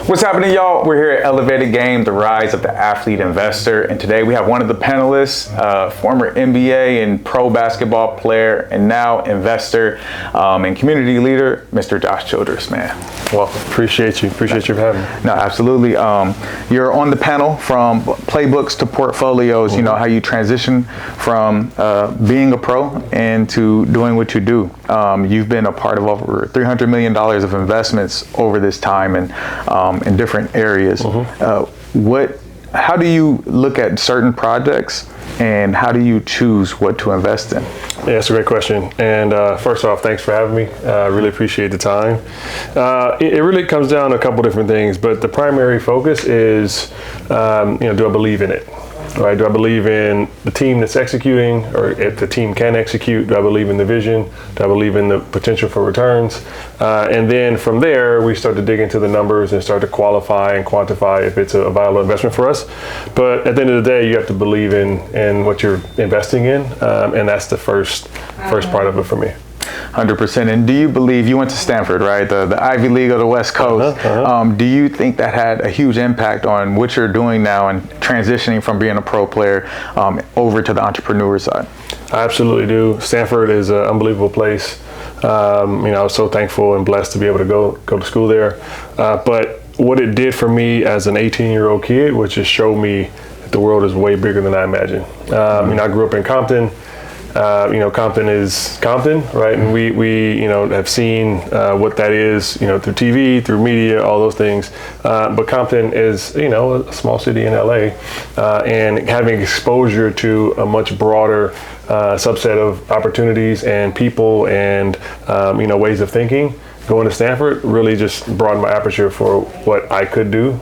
What's happening, y'all? We're here at Elevated Game, the rise of the athlete investor. And today we have one of the panelists, former NBA and pro basketball player, and now investor and community leader, Mr. Josh Childress, man. Welcome. Appreciate you for having me. No, absolutely. You're on the panel from playbooks to portfolios, you know, how you transition from being a pro into doing what you do. You've been a part of over $300 million of investments over this time and in different areas. How do you look at certain projects and how do you choose what to invest in? Yeah, that's a great question. And first off, thanks for having me. I really appreciate the time. It really comes down to a couple different things, but the primary focus is, do I believe in it? Right? Do I believe in the team that's executing, or if the team can execute? Do I believe in the vision? Do I believe in the potential for returns? And then from there, we start to dig into the numbers and start to qualify and quantify if it's a viable investment for us. But at the end of the day, you have to believe in what you're investing in, and that's the first part of it for me. 100%. And do you believe, you went to Stanford, right? The Ivy League of the West Coast. Do you think that had a huge impact on what you're doing now and transitioning from being a pro player over to the entrepreneur side? I absolutely do. Stanford is an unbelievable place. I was so thankful and blessed to be able to go to school there. But what it did for me as an 18-year-old kid was just show me that the world is way bigger than I imagined. I grew up in Compton. Compton is Compton, right? And we have seen what that is, through TV, through media, all those things. But Compton is, a small city in LA, and having exposure to a much broader subset of opportunities and people and, ways of thinking. Going to Stanford really just broadened my aperture for what I could do,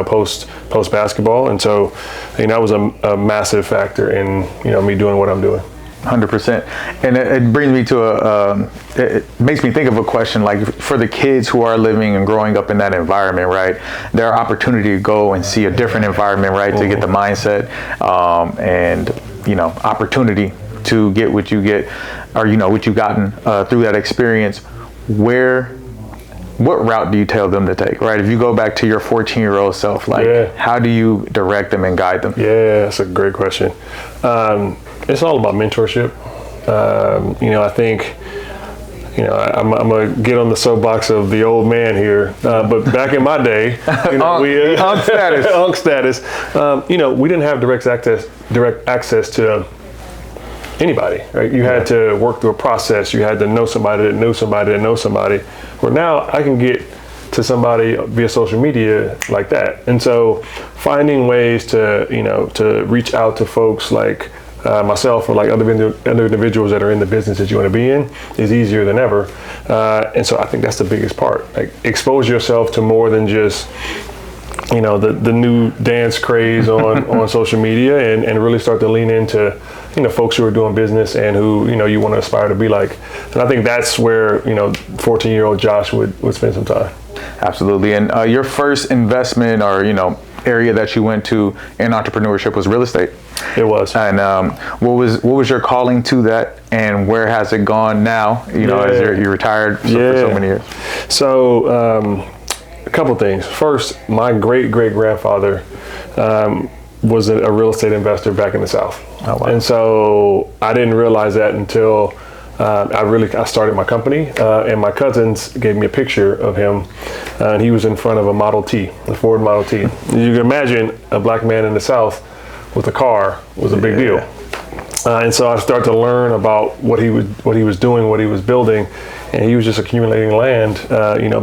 post basketball. And so, that was a massive factor in, me doing what I'm doing. 100%. And it brings me to it makes me think of a question, like for the kids who are living and growing up in that environment, right? Their opportunity to go and see a different environment, right? To get the mindset and, opportunity to get what you get, or, what you've gotten through that experience. What route do you tell them to take, right? If you go back to your 14-year-old self, how do you direct them and guide them? Yeah, that's a great question. It's all about mentorship. I think, I'm going to get on the soapbox of the old man here, but back in my day, Unk status, we didn't have direct access to anybody, right? You had to work through a process. You had to know somebody that knew somebody that knows somebody. Well, now I can get to somebody via social media like that. And so finding ways to reach out to folks like myself or like other individuals that are in the business that you want to be in is easier than ever. And so I think that's the biggest part. Like, expose yourself to more than just, the new dance craze on social media, and really start to lean into, folks who are doing business and who, you want to aspire to be like. And I think that's where, 14-year-old Josh would spend some time. Absolutely. And your first investment or, area that you went to in entrepreneurship was real estate. It was. And what was your calling to that, and where has it gone now? As you retired for so many years. So a couple things. First, my great-great-grandfather was a real estate investor back in the South. Oh, wow. And so I didn't realize that until I started my company, and my cousins gave me a picture of him, and he was in front of a Ford Model T. You can imagine a black man in the South with a car was a big deal. And so I started to learn about what he was doing, what he was building, and he was just accumulating land,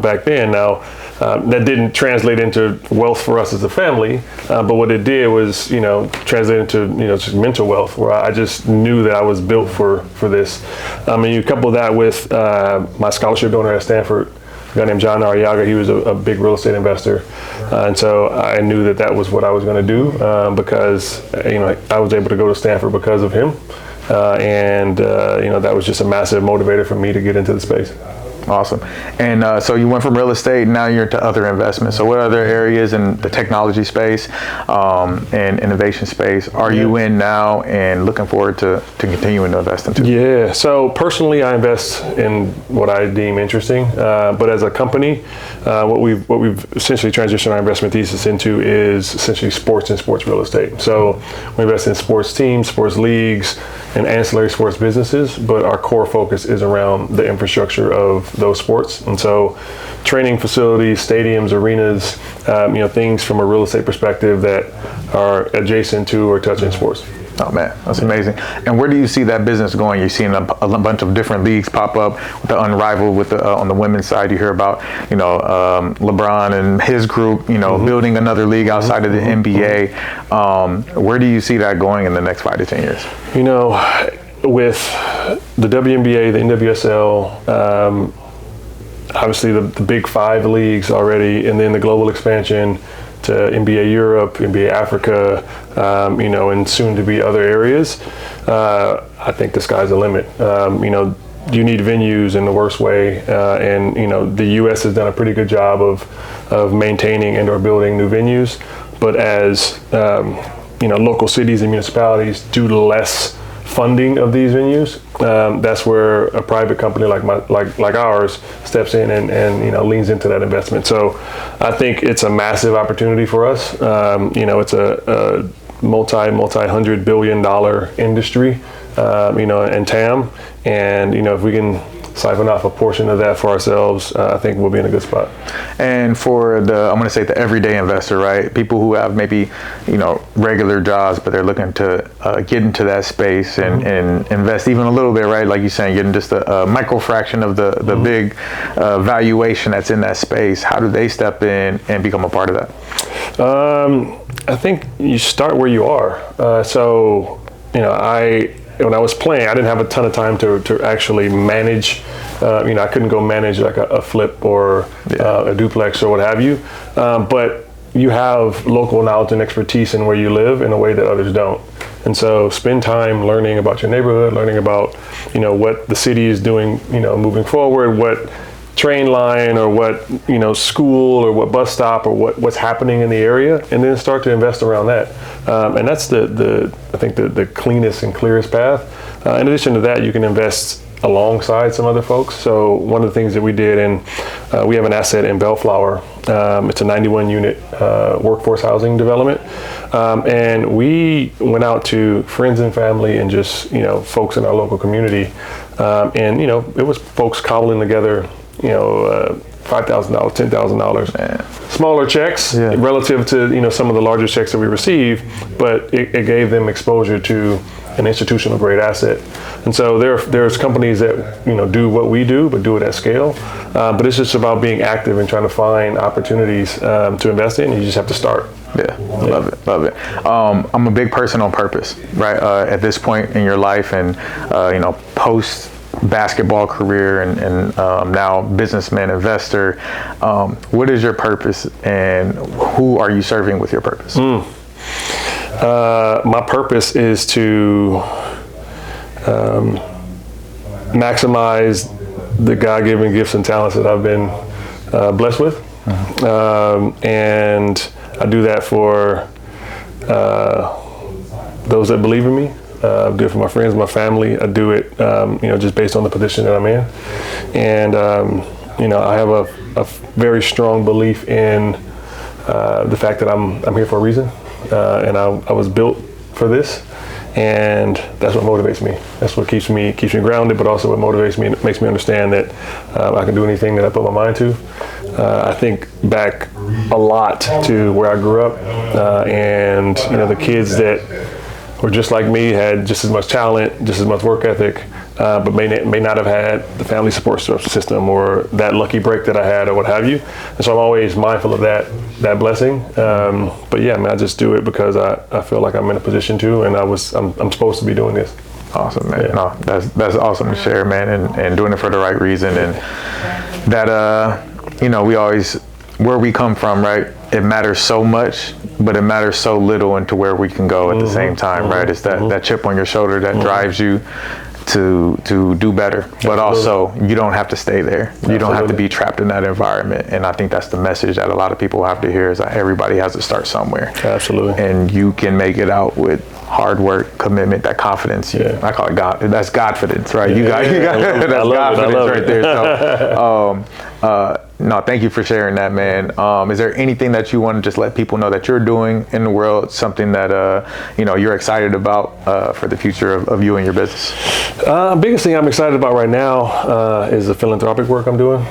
back then. Now, that didn't translate into wealth for us as a family, but what it did was, translate into, just mental wealth, where I just knew that I was built for this. And you couple that with my scholarship donor at Stanford, a guy named John Arriaga. He was a big real estate investor, and so I knew that was what I was going to do, because I was able to go to Stanford because of him, and that was just a massive motivator for me to get into the space. Awesome. And so you went from real estate, now you're into other investments. So what other areas in the technology space and innovation space are you in now and looking forward to continuing to invest into? Yeah, so personally I invest in what I deem interesting, but as a company, what we've essentially transitioned our investment thesis into is essentially sports and sports real estate. So we invest in sports teams, sports leagues, and ancillary sports businesses, but our core focus is around the infrastructure of those sports. And so training facilities, stadiums, arenas, things from a real estate perspective that are adjacent to or touching sports. Oh man, that's amazing. And where do you see that business going? You're seeing a bunch of different leagues pop up with the Unrivaled, with the on the women's side. You hear about LeBron and his group, building another league outside of the NBA. Where do you see that going in the next 5 to 10 years? With the WNBA, the NWSL, obviously the big 5 leagues already, and then the global expansion to NBA Europe, NBA Africa, and soon to be other areas. I think the sky's the limit. You need venues in the worst way, and the U.S. has done a pretty good job of maintaining and or building new venues. But as local cities and municipalities do less funding of these venues, that's where a private company like ours steps in and leans into that investment. So I think it's a massive opportunity for us. It's a multi-$100 billion industry, and TAM, and if we can siphon off a portion of that for ourselves, I think we'll be in a good spot. And for I'm going to say the everyday investor, right? People who have maybe, regular jobs, but they're looking to get into that space and invest even a little bit, right? Like you're saying, getting just a micro fraction of the big valuation that's in that space. How do they step in and become a part of that? I think you start where you are. When I was playing, I didn't have a ton of time to actually manage. I couldn't go manage like a flip or a duplex or what have you. But you have local knowledge and expertise in where you live in a way that others don't. And so spend time learning about your neighborhood, learning about, what the city is doing, moving forward, what train line or what school or what bus stop or what's happening in the area, and then start to invest around that. And that's I think the cleanest and clearest path. In addition to that, you can invest alongside some other folks. So one of the things that we did, and we have an asset in Bellflower. It's a 91 unit workforce housing development. And we went out to friends and family and just, folks in our local community. And it was folks cobbling together, $5,000, $10,000, smaller checks relative to some of the larger checks that we receive, but it gave them exposure to an institutional grade asset. And so there's companies that do what we do, but do it at scale. But it's just about being active and trying to find opportunities to invest in. You just have to start. Yeah, love it. I'm a big person on purpose, right? At this point in your life, and post basketball career and now businessman, investor, what is your purpose and who are you serving with your purpose? My purpose is to maximize the God-given gifts and talents that I've been blessed with. And I do that for those that believe in me. I do it for my friends, my family. I do it, just based on the position that I'm in. And, I have a very strong belief in the fact that I'm here for a reason. And I was built for this. And that's what motivates me. That's what keeps me grounded, but also what motivates me and makes me understand that I can do anything that I put my mind to. I think back a lot to where I grew up, and the kids that were just like me had just as much talent, just as much work ethic, but may not have had the family support system or that lucky break that I had or what have you. And so I'm always mindful of that blessing. But yeah, I just do it because I feel like I'm in a position to, and I'm supposed to be doing this. Awesome, man. Yeah. No, that's awesome to share, man, and doing it for the right reason. And that, we always, where we come from, right? It matters so much, but it matters so little into where we can go at the same time, right? It's that chip on your shoulder that drives you to do better, but also you don't have to stay there. You don't have to be trapped in that environment. And I think that's the message that a lot of people have to hear, is that everybody has to start somewhere. Absolutely. And you can make it out with hard work, commitment, that confidence. I call it God. That's Godfidence, right? You got that's Godfidence right there. So, no, thank you for sharing that, man. Is there anything that you want to just let people know that you're doing in the world, something that you're excited about for the future of you and your business? Biggest thing I'm excited about right now is the philanthropic work I'm doing.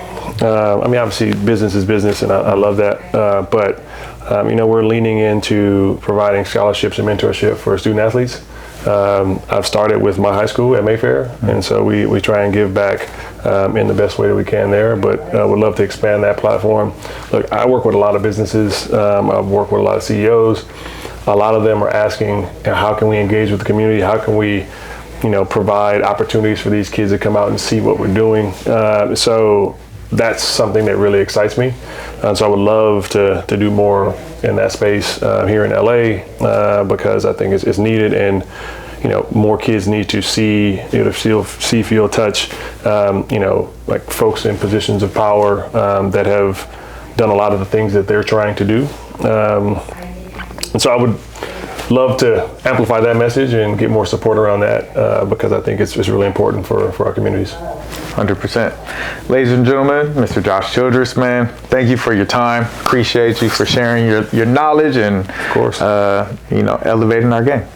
I mean, obviously, business is business, and I love that. But we're leaning into providing scholarships and mentorship for student athletes. I've started with my high school at Mayfair, and so we try and give back in the best way that we can there, but would love to expand that platform. Look, I work with a lot of businesses. I've worked with a lot of CEOs. A lot of them are asking, how can we engage with the community? How can we provide opportunities for these kids to come out and see what we're doing? So that's something that really excites me. So I would love to do more in that space here in LA because I think it's needed, and more kids need to see, feel, touch, like folks in positions of power that have done a lot of the things that they're trying to do. And so I would love to amplify that message and get more support around that because I think it's really important for our communities. 100%. Ladies and gentlemen, Mr. Josh Childress, man, thank you for your time. Appreciate you for sharing your knowledge and, of course, elevating our game.